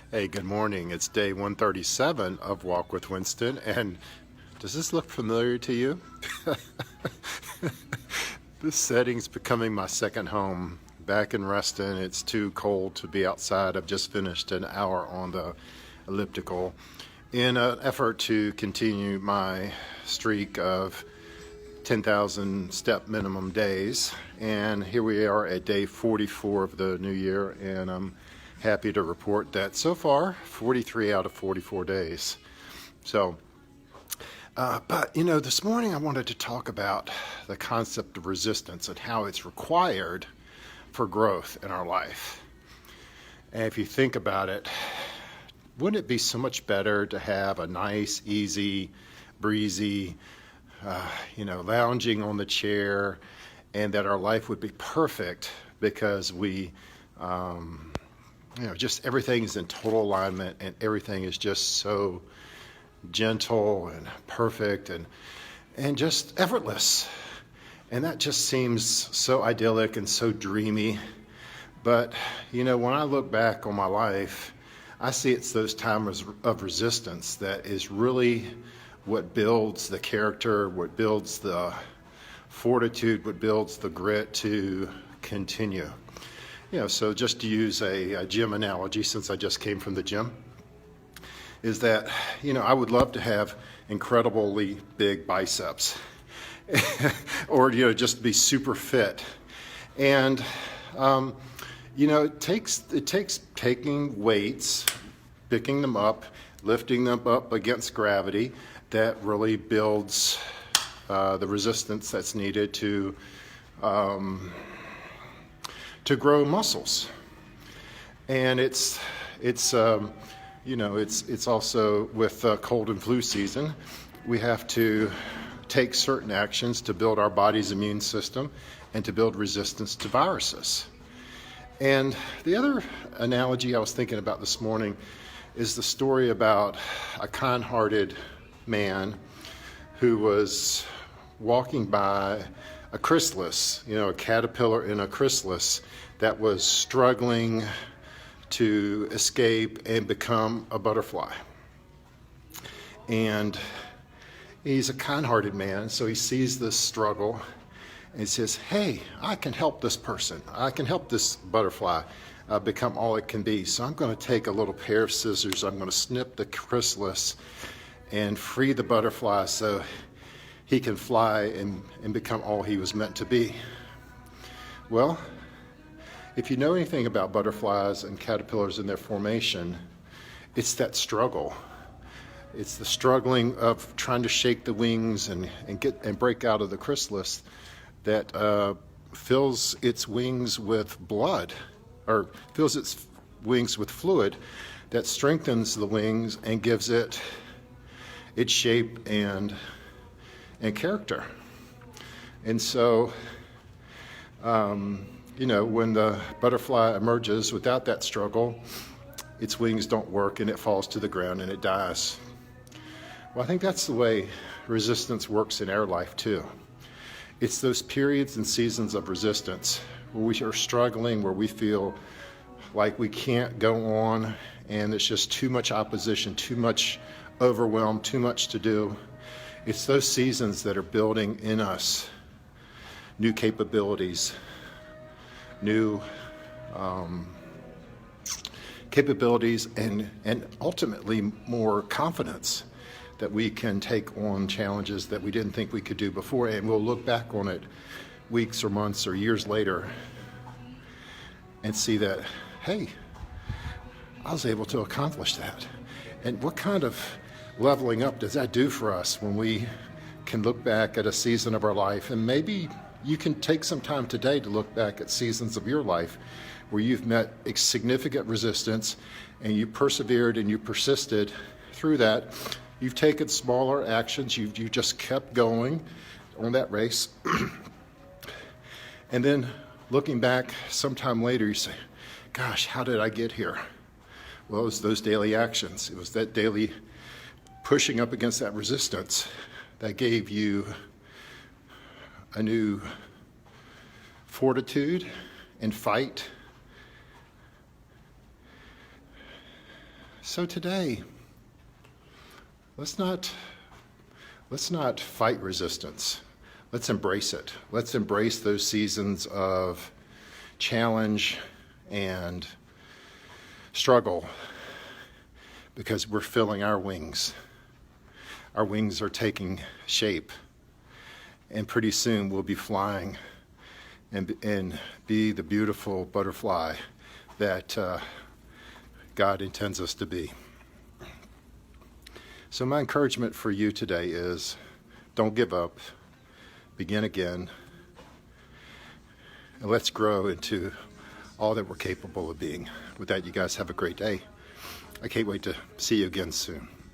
Hey, good morning. It's day 137 of Walk with Winston, and does this look familiar to you? This setting's becoming my second home. Back in Reston, it's too cold to be outside. I've just finished an hour on the elliptical in an effort to continue my streak of 10,000 step minimum days. And here we are at day 44 of the new year, and I'm happy to report that so far 43 out of 44 days. But this morning I wanted to talk about the concept of resistance and how it's required for growth in our life. And if you think about it, wouldn't it be so much better to have a nice, easy, breezy, lounging on the chair, and that our life would be perfect because we just everything is in total alignment and everything is just so gentle and perfect and just effortless. And that just seems so idyllic and so dreamy. But, when I look back on my life, I see it's those times of resistance that is really what builds the character, what builds the fortitude, what builds the grit to continue. So just to use a gym analogy, since I just came from the gym, is that, I would love to have incredibly big biceps or, just be super fit. And, it takes taking weights, picking them up, lifting them up against gravity that really builds the resistance that's needed to grow muscles. And it's also with cold and flu season, we have to take certain actions to build our body's immune system and to build resistance to viruses. And the other analogy I was thinking about this morning is the story about a kind-hearted man who was walking by a chrysalis, a caterpillar in a chrysalis that was struggling to escape and become a butterfly. And he's a kind-hearted man, so he sees this struggle and he says, hey, I can help this person. I can help this butterfly become all it can be. So I'm going to take a little pair of scissors. I'm going to snip the chrysalis and free the butterfly so he can fly and become all he was meant to be. Well, if you know anything about butterflies and caterpillars and their formation, it's that struggle. It's the struggling of trying to shake the wings and break out of the chrysalis that fills its wings with blood, or fills its wings with fluid that strengthens the wings and gives it its shape and character. And so, when the butterfly emerges without that struggle, its wings don't work and it falls to the ground and it dies. Well, I think that's the way resistance works in our life too. It's those periods and seasons of resistance where we are struggling, where we feel like we can't go on and it's just too much opposition, too much overwhelm, too much to do. It's those seasons that are building in us new capabilities, new capabilities, and ultimately more confidence that we can take on challenges that we didn't think we could do before. And we'll look back on it weeks or months or years later and see that, hey, I was able to accomplish that. And what kind of leveling up does that do for us when we can look back at a season of our life? And maybe you can take some time today to look back at seasons of your life where you've met significant resistance and you persevered and you persisted through that. You've taken smaller actions. You just kept going on that race. And then looking back sometime later, you say, gosh, how did I get here? Well, it was those daily actions. It was that daily pushing up against that resistance that gave you a new fortitude and fight So today, let's not fight resistance. Let's embrace it. Let's embrace those seasons of challenge and struggle, because we're filling our wings. Our wings are taking shape, and pretty soon we'll be flying and be the beautiful butterfly that God intends us to be. So my encouragement for you today is, don't give up, begin again, and let's grow into all that we're capable of being. With that, you guys have a great day. I can't wait to see you again soon.